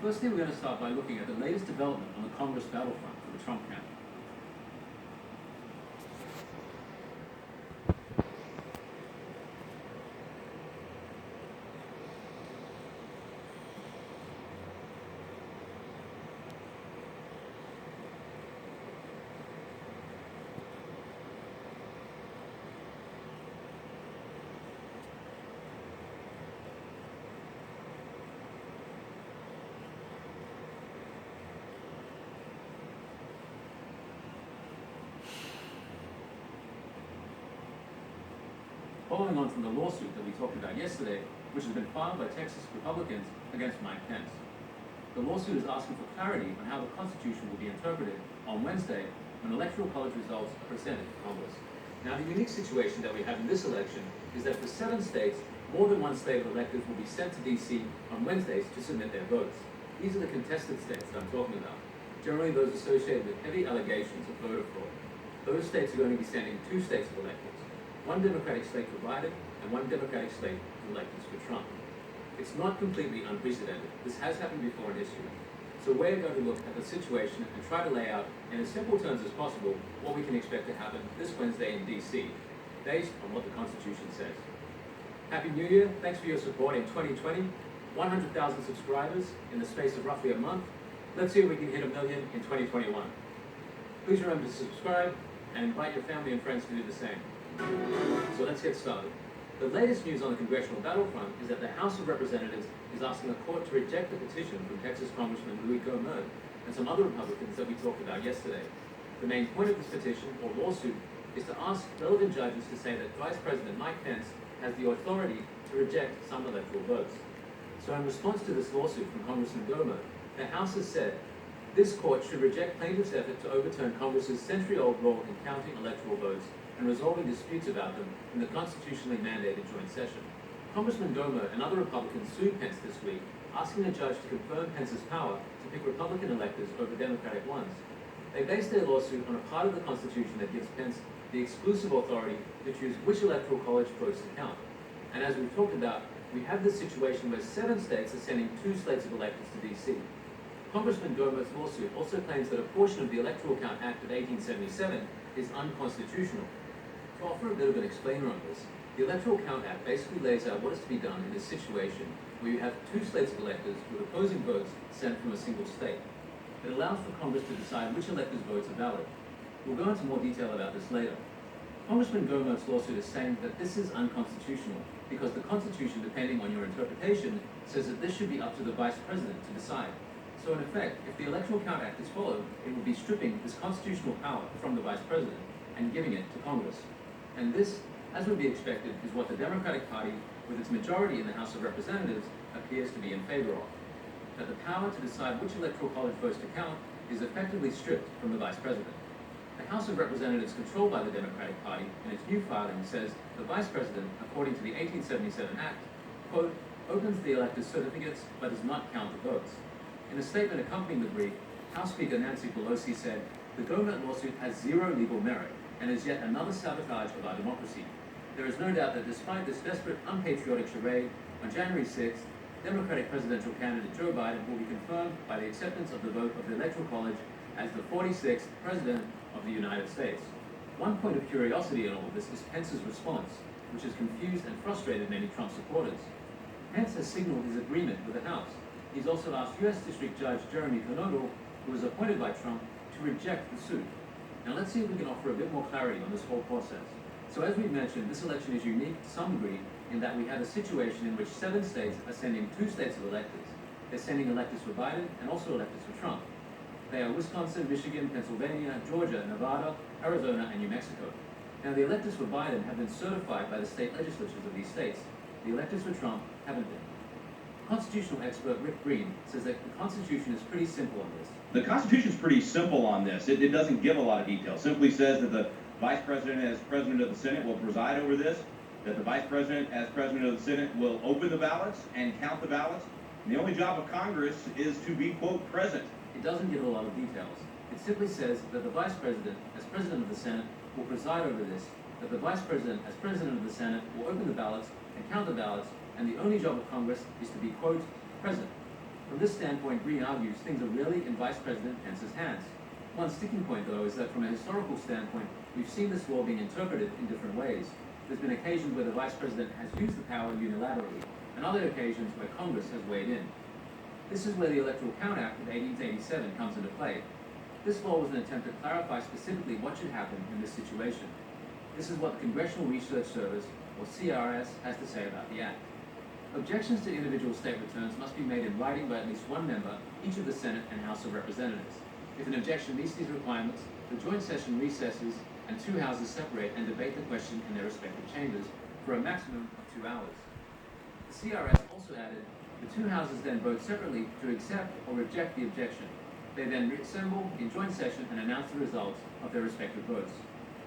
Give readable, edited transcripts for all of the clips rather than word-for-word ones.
Firstly, we're going to start by looking at the latest development on the Congress battlefront for the Trump camp. Following on from the lawsuit that we talked about yesterday, which has been filed by Texas Republicans against Mike Pence. The lawsuit is asking for clarity on how the Constitution will be interpreted on Wednesday when Electoral College results are presented to Congress. Now, the unique situation that we have in this election is that for 7 states, more than one slate of electors will be sent to D.C. on Wednesdays to submit their votes. These are the contested states that I'm talking about, generally those associated with heavy allegations of voter fraud. Those states are going to be sending 2 slates of electors. One Democratic slate for Biden and one Democratic slate of electors for Trump. It's not completely unprecedented. This has happened before in history. So we're going to look at the situation and try to lay out, in as simple terms as possible, what we can expect to happen this Wednesday in D.C., based on what the Constitution says. Happy New Year. Thanks for your support in 2020. 100,000 subscribers in the space of roughly a month. Let's see if we can hit 1 million in 2021. Please remember to subscribe and invite your family and friends to do the same. So let's get started. The latest news on the congressional battlefront is that the House of Representatives is asking the court to reject the petition from Texas Congressman Louis Gohmert and some other Republicans that we talked about yesterday. The main point of this petition, or lawsuit, is to ask relevant judges to say that Vice President Mike Pence has the authority to reject some electoral votes. So in response to this lawsuit from Congressman Gohmert, the House has said this court should reject plaintiffs' effort to overturn Congress's century-old role in counting electoral votes and resolving disputes about them in the constitutionally mandated joint session. Congressman Gohmert and other Republicans sued Pence this week, asking the judge to confirm Pence's power to pick Republican electors over Democratic ones. They based their lawsuit on a part of the Constitution that gives Pence the exclusive authority to choose which electoral college votes to count. And as we've talked about, we have this situation where 7 states are sending 2 slates of electors to D.C. Congressman Gohmert's lawsuit also claims that a portion of the Electoral Count Act of 1877 is unconstitutional. To offer a bit of an explainer on this, the Electoral Count Act basically lays out what is to be done in this situation where you have 2 slates of electors with opposing votes sent from a single state. It allows for Congress to decide which electors' votes are valid. We'll go into more detail about this later. Congressman Gohmert's lawsuit is saying that this is unconstitutional because the Constitution, depending on your interpretation, says that this should be up to the Vice President to decide. So in effect, if the Electoral Count Act is followed, it would be stripping this constitutional power from the Vice President and giving it to Congress. And this, as would be expected, is what the Democratic Party, with its majority in the House of Representatives, appears to be in favor of. That the power to decide which electoral college votes to count is effectively stripped from the Vice President. The House of Representatives, controlled by the Democratic Party, in its new filing says the Vice President, according to the 1877 Act, quote, opens the electors' certificates but does not count the votes. In a statement accompanying the brief, House Speaker Nancy Pelosi said, the Gohmert lawsuit has zero legal merit and is yet another sabotage of our democracy. There is no doubt that despite this desperate, unpatriotic charade, on January 6th, Democratic presidential candidate Joe Biden will be confirmed by the acceptance of the vote of the Electoral College as the 46th President of the United States. One point of curiosity in all of this is Pence's response, which has confused and frustrated many Trump supporters. Pence has signaled his agreement with the House. He's also asked U.S. District Judge Jeremy Kernodle, who was appointed by Trump, to reject the suit. Now let's see if we can offer a bit more clarity on this whole process. So as we've mentioned, this election is unique to some degree in that we have a situation in which 7 states are sending 2 slates of electors. They're sending electors for Biden and also electors for Trump. They are Wisconsin, Michigan, Pennsylvania, Georgia, Nevada, Arizona, and New Mexico. Now the electors for Biden have been certified by the state legislatures of these states. The electors for Trump haven't been. Constitutional expert Rick Green says that the Constitution is pretty simple on this. The Constitution is pretty simple on this. It doesn't give a lot of detail. It simply says that the Vice President as President of the Senate will preside over this, that the Vice President as President of the Senate will open the ballots and count the ballots. And the only job of Congress is to be, quote, present. It doesn't give a lot of details. It simply says that the Vice President as President of the Senate will preside over this, that the Vice President as President of the Senate will open the ballots and count the ballots, and the only job of Congress is to be, quote, present. From this standpoint, Green argues things are really in Vice President Pence's hands. One sticking point, though, is that from a historical standpoint, we've seen this law being interpreted in different ways. There's been occasions where the Vice President has used the power unilaterally, and other occasions where Congress has weighed in. This is where the Electoral Count Act of 1887 comes into play. This law was an attempt to clarify specifically what should happen in this situation. This is what the Congressional Research Service, or CRS, has to say about the Act. Objections to individual state returns must be made in writing by at least one member, each of the Senate and House of Representatives. If an objection meets these requirements, the joint session recesses and two houses separate and debate the question in their respective chambers for a maximum of 2 hours. The CRS also added, the two houses then vote separately to accept or reject the objection. They then reassemble in joint session and announce the results of their respective votes.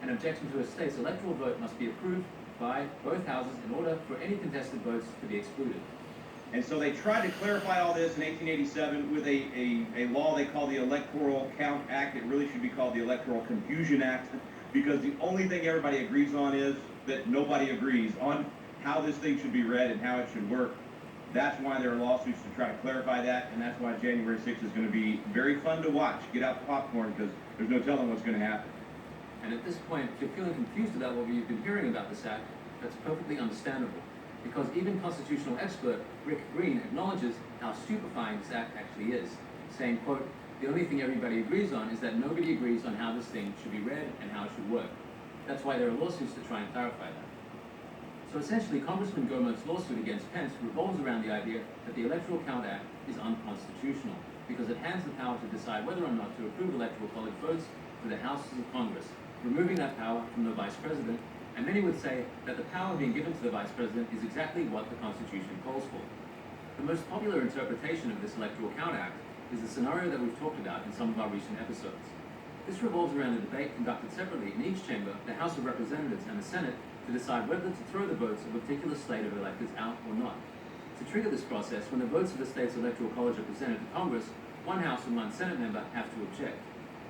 An objection to a state's electoral vote must be approved by both houses in order for any contested votes to be excluded. And so they tried to clarify all this in 1887 with a law they call the Electoral Count Act. It really should be called the Electoral Confusion Act, because the only thing everybody agrees on is that nobody agrees on how this thing should be read and how it should work. That's why there are lawsuits to try to clarify that, and that's why January 6th is going to be very fun to watch. Get out the popcorn, because there's no telling what's going to happen. And at this point, if you're feeling confused about what you've been hearing about this act, that's perfectly understandable, because even constitutional expert Rick Green acknowledges how stupefying this act actually is, saying, quote, the only thing everybody agrees on is that nobody agrees on how this thing should be read and how it should work. That's why there are lawsuits to try and clarify that. So essentially, Congressman Gohmert's lawsuit against Pence revolves around the idea that the Electoral Count Act is unconstitutional, because it hands the power to decide whether or not to approve electoral college votes to the houses of Congress, removing that power from the Vice President, and many would say that the power being given to the Vice President is exactly what the Constitution calls for. The most popular interpretation of this Electoral Count Act is the scenario that we've talked about in some of our recent episodes. This revolves around a debate conducted separately in each chamber, the House of Representatives and the Senate, to decide whether to throw the votes of a particular slate of electors out or not. To trigger this process, when the votes of the state's Electoral College are presented to Congress, one House and one Senate member have to object.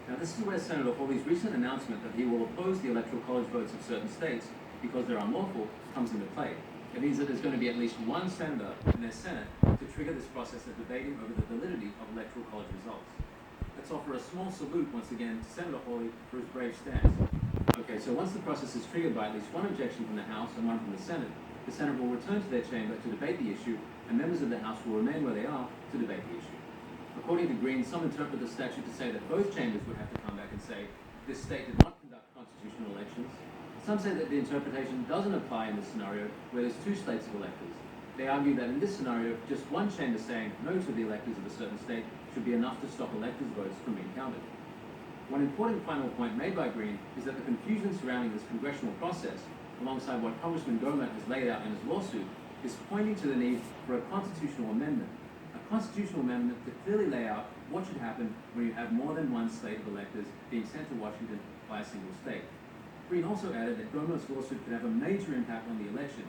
Now, this is where Senator Hawley's recent announcement that he will oppose the Electoral College votes of certain states because they're unlawful comes into play. It means that there's going to be at least one senator in their Senate to trigger this process of debating over the validity of Electoral College results. Let's offer a small salute once again to Senator Hawley for his brave stance. Okay, so once the process is triggered by at least one objection from the House and one from the Senate will return to their chamber to debate the issue, and members of the House will remain where they are to debate the issue. According to Green, some interpret the statute to say that both chambers would have to come back and say, this state did not conduct constitutional elections. Some say that the interpretation doesn't apply in this scenario where there's two slates of electors. They argue that in this scenario, just one chamber saying no to the electors of a certain state should be enough to stop electors' votes from being counted. One important final point made by Green is that the confusion surrounding this congressional process, alongside what Congressman Gohmert has laid out in his lawsuit, is pointing to the need for a constitutional amendment. A constitutional amendment to clearly lay out what should happen when you have more than one slate of electors being sent to Washington by a single state. Green also added that Gohmert's lawsuit could have a major impact on the election,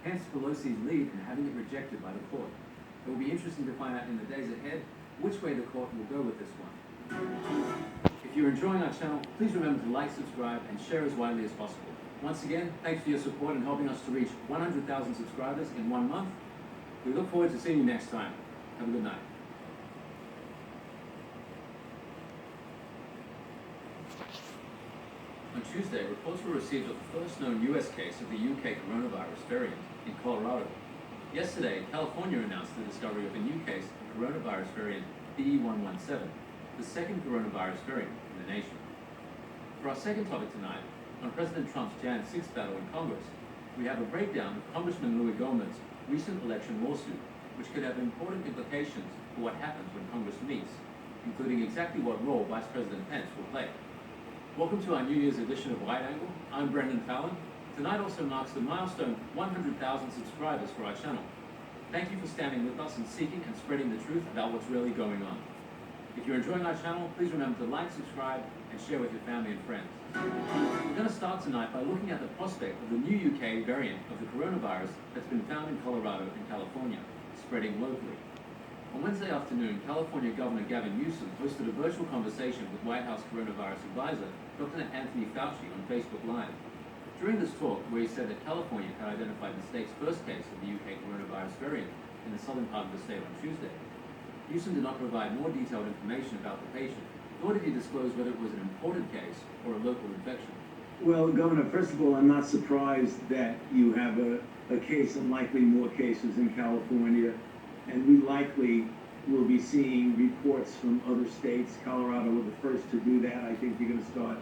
hence Pelosi's lead in having it rejected by the court. It will be interesting to find out in the days ahead which way the court will go with this one. If you're enjoying our channel, please remember to like, subscribe, and share as widely as possible. Once again, thanks for your support in helping us to reach 100,000 subscribers in 1 month. We look forward to seeing you next time. Have a good night. On Tuesday, reports were received of the first known U.S. case of the UK coronavirus variant in Colorado. Yesterday, California announced the discovery of a new case of coronavirus variant B.1.1.7, the second coronavirus variant in the nation. For our second topic tonight, on President Trump's Jan 6th battle in Congress, we have a breakdown of Congressman Louis Gohmert's recent election lawsuit, which could have important implications for what happens when Congress meets, including exactly what role Vice President Pence will play. Welcome to our New Year's edition of Wide Angle. I'm Brendan Fallon. Tonight also marks the milestone 100,000 subscribers for our channel. Thank you for standing with us and seeking and spreading the truth about what's really going on. If you're enjoying our channel, please remember to like, subscribe, and share with your family and friends. We're going to start tonight by looking at the prospect of the new UK variant of the coronavirus that's been found in Colorado and California, spreading locally. On Wednesday afternoon, California Governor Gavin Newsom hosted a virtual conversation with White House coronavirus advisor, Dr. Anthony Fauci, on Facebook Live. During this talk, where he said that California had identified the state's first case of the UK coronavirus variant in the southern part of the state on Tuesday, Newsom did not provide more detailed information about the patient, nor did he disclose whether it was an imported case or a local infection. Well, Governor, first of all, I'm not surprised that you have a case and likely more cases in California, and we likely will be seeing reports from other states. Colorado were the first to do that. I think you're going to start.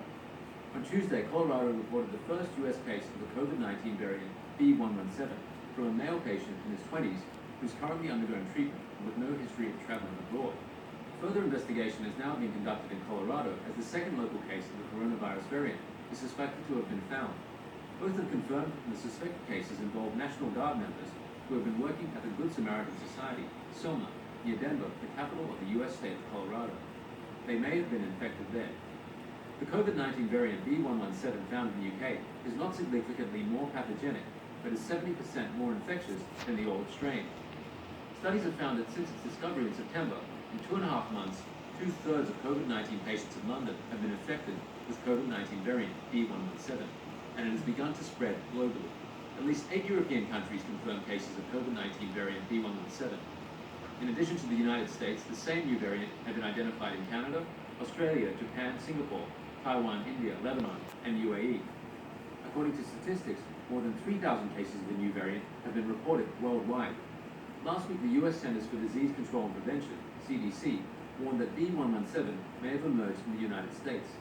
On Tuesday, Colorado reported the first U.S. case of the COVID-19 variant B.1.1.7 from a male patient in his 20s who's currently undergoing treatment with no history of traveling abroad. Further investigation is now being conducted in Colorado as the second local case of the coronavirus variant is suspected to have been found. Both have confirmed that the suspected cases involve National Guard members who have been working at the Good Samaritan Society, Selma, near Denver, the capital of the U.S. state of Colorado. They may have been infected there. The COVID-19 variant B.1.1.7 found in the UK is not significantly more pathogenic, but is 70% more infectious than the old strain. Studies have found that since its discovery in September, in 2.5 months, 2/3 of COVID-19 patients in London have been infected with COVID-19 variant B.1.1.7, and it has begun to spread globally. At least 8 European countries confirmed cases of COVID-19 variant B.1.1.7. In addition to the United States, the same new variant had been identified in Canada, Australia, Japan, Singapore, Taiwan, India, Lebanon, and UAE. According to statistics, more than 3,000 cases of the new variant have been reported worldwide. Last week, the U.S. Centers for Disease Control and Prevention, CDC, warned that B.1.1.7 may have emerged in the United States.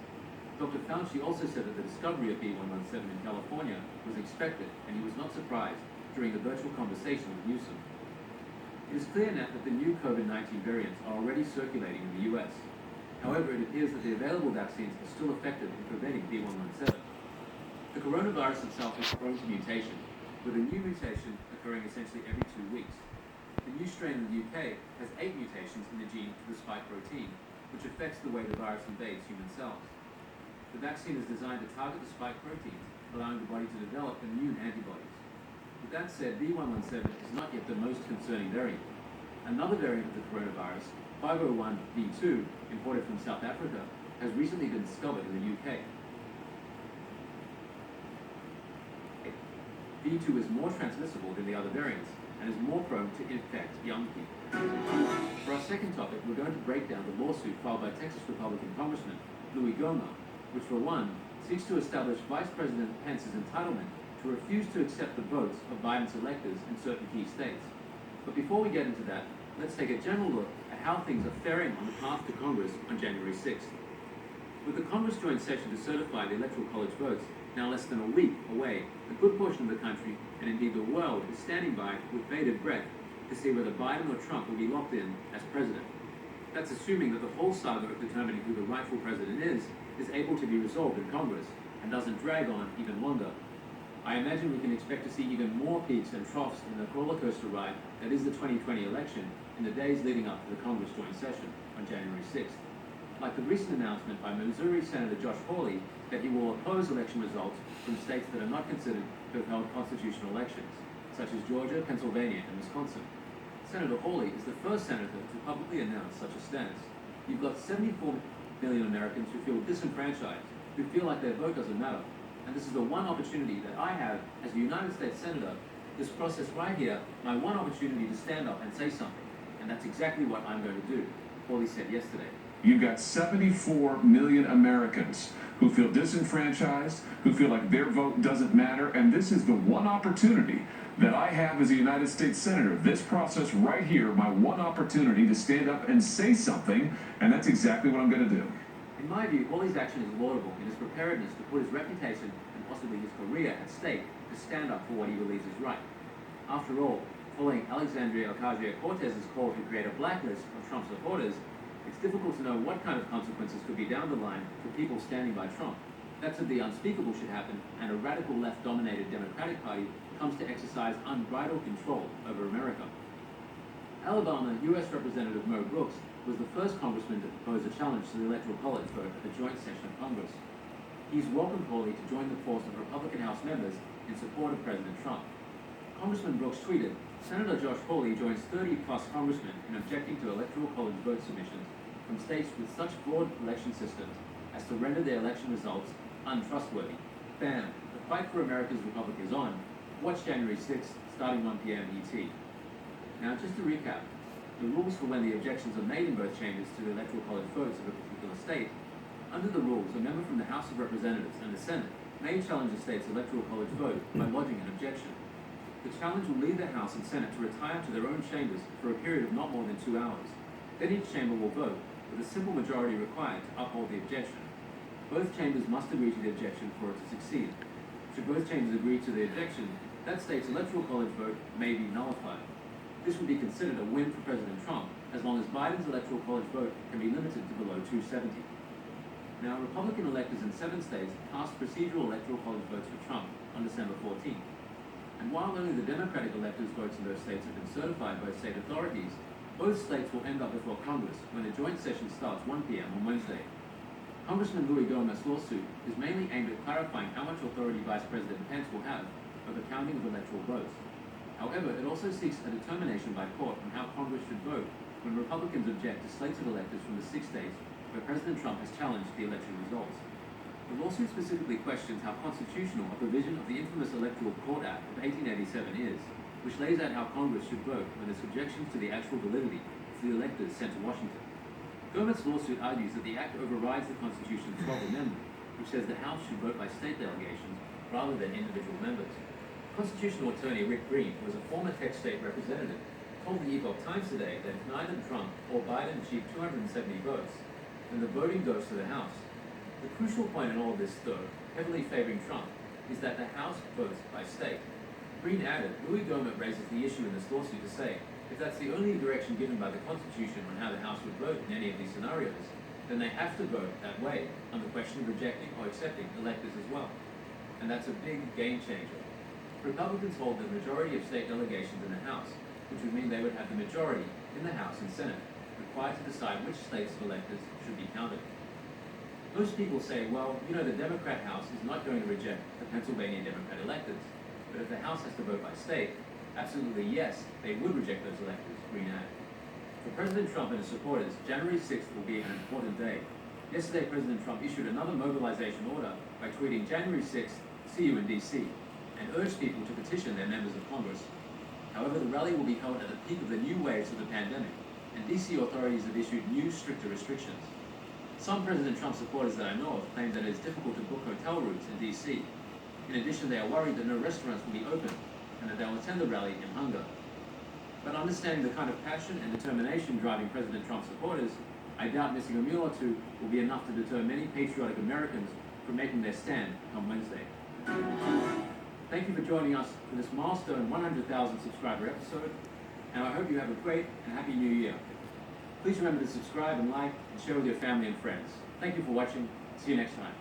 Dr. Fauci also said that the discovery of B.1.1.7 in California was expected, and he was not surprised during the virtual conversation with Newsom. It is clear now that the new COVID-19 variants are already circulating in the U.S. However, it appears that the available vaccines are still effective in preventing B.1.1.7. The coronavirus itself is prone to mutation, with a new mutation occurring essentially every 2 weeks. The new strain in the UK has 8 mutations in the gene for the spike protein, which affects the way the virus invades human cells. The vaccine is designed to target the spike proteins, allowing the body to develop immune antibodies. With that said, B.1.1.7 is not yet the most concerning variant. Another variant of the coronavirus, 501b2, imported from South Africa, has recently been discovered in the UK. B2 is more transmissible than the other variants and is more prone to infect young people. For our second topic, we're going to break down the lawsuit filed by Texas Republican Congressman Louis Gohmert, which for one, seeks to establish Vice President Pence's entitlement to refuse to accept the votes of Biden's electors in certain key states. But before we get into that, let's take a general look at how things are faring on the path to Congress on January 6th. With the Congress joint session to certify the Electoral College votes now less than a week away, a good portion of the country, and indeed the world, is standing by with bated breath to see whether Biden or Trump will be locked in as president. That's assuming that the whole saga of determining who the rightful president is able to be resolved in Congress and doesn't drag on even longer. I imagine we can expect to see even more peaks and troughs in the roller coaster ride that is the 2020 election in the days leading up to the Congress joint session on January 6th. Like the recent announcement by Missouri Senator Josh Hawley that he will oppose election results from states that are not considered to have held constitutional elections, such as Georgia, Pennsylvania, and Wisconsin. Senator Hawley is the first senator to publicly announce such a stance. You've got 74 million Americans who feel disenfranchised, who feel like their vote doesn't matter. And this is the one opportunity that I have as a United States Senator, this process right here, my one opportunity to stand up and say something. And that's exactly what I'm going to do, Hawley said yesterday. You've got 74 million Americans who feel disenfranchised, who feel like their vote doesn't matter, and this is the one opportunity that I have as a United States Senator. This process right here, my one opportunity to stand up and say something, and that's exactly what I'm going to do. In my view, Hawley's action is laudable in his preparedness to put his reputation and possibly his career at stake to stand up for what he believes is right. After all, following Alexandria Ocasio-Cortez's call to create a blacklist of Trump supporters, it's difficult to know what kind of consequences could be down the line for people standing by Trump. That's if the unspeakable should happen and a radical left-dominated Democratic Party comes to exercise unbridled control over America. Alabama U.S. Representative Mo Brooks was the first congressman to propose a challenge to the Electoral College vote at the joint session of Congress. He's welcomed Hawley to join the force of Republican House members in support of President Trump. Congressman Brooks tweeted, Senator Josh Hawley joins 30-plus congressmen in objecting to Electoral College vote submissions from states with such flawed election systems as to render their election results untrustworthy. Bam! The fight for America's Republic is on. Watch January 6th, starting 1 p.m. ET. Now, just to recap, the rules for when the objections are made in both chambers to the Electoral College votes of a particular state. Under the rules, a member from the House of Representatives and the Senate may challenge a state's Electoral College vote by lodging an objection. The challenge will lead the House and Senate to retire to their own chambers for a period of not more than 2 hours. Then each chamber will vote, with a simple majority required to uphold the objection. Both chambers must agree to the objection for it to succeed. Should both chambers agree to the objection, that state's Electoral College vote may be nullified. This would be considered a win for President Trump, as long as Biden's Electoral College vote can be limited to below 270. Now, Republican electors in 7 states cast procedural Electoral College votes for Trump on December 14th. And while only the Democratic electors' votes in those states have been certified by state authorities, both states will end up before Congress when the joint session starts 1 p.m. on Wednesday. Congressman Louis Gohmett's lawsuit is mainly aimed at clarifying how much authority Vice President Pence will have over counting of electoral votes. However, it also seeks a determination by court on how Congress should vote when Republicans object to slates of electors from the 6 states where President Trump has challenged the election results. The lawsuit specifically questions how constitutional a provision of the infamous Electoral Court Act of 1887 is, which lays out how Congress should vote when there's objections to the actual validity of the electors sent to Washington. Gohmett's lawsuit argues that the act overrides the Constitution's 12th Amendment, which says the House should vote by state delegations rather than individual members. Constitutional attorney Rick Green, who was a former Texas state representative, told the Epoch Times today that if neither Trump or Biden achieve 270 votes, then the voting goes to the House. The crucial point in all of this, though, heavily favoring Trump, is that the House votes by state. Green added, Louis Gohmett raises the issue in this lawsuit to say, if that's the only direction given by the Constitution on how the House would vote in any of these scenarios, then they have to vote that way on the question of rejecting or accepting electors as well. And that's a big game changer. Republicans hold the majority of state delegations in the House, which would mean they would have the majority in the House and Senate, required to decide which states of electors should be counted. Most people say, well, the Democrat House is not going to reject the Pennsylvania Democrat electors, but if the House has to vote by state, absolutely yes, they would reject those electors, Green added. For President Trump and his supporters, January 6th will be an important day. Yesterday, President Trump issued another mobilization order by tweeting, January 6th, see you in D.C., and urged people to petition their members of Congress. However, the rally will be held at the peak of the new waves of the pandemic, and D.C. authorities have issued new, stricter restrictions. Some President Trump supporters that I know of claim that it is difficult to book hotel rooms in D.C. In addition, they are worried that no restaurants will be open and that they will attend the rally in hunger. But understanding the kind of passion and determination driving President Trump's supporters, I doubt missing a meal or two will be enough to deter many patriotic Americans from making their stand come Wednesday. Thank you for joining us for this milestone 100,000 subscriber episode, and I hope you have a great and happy new year. Please remember to subscribe and like and share with your family and friends. Thank you for watching. See you next time.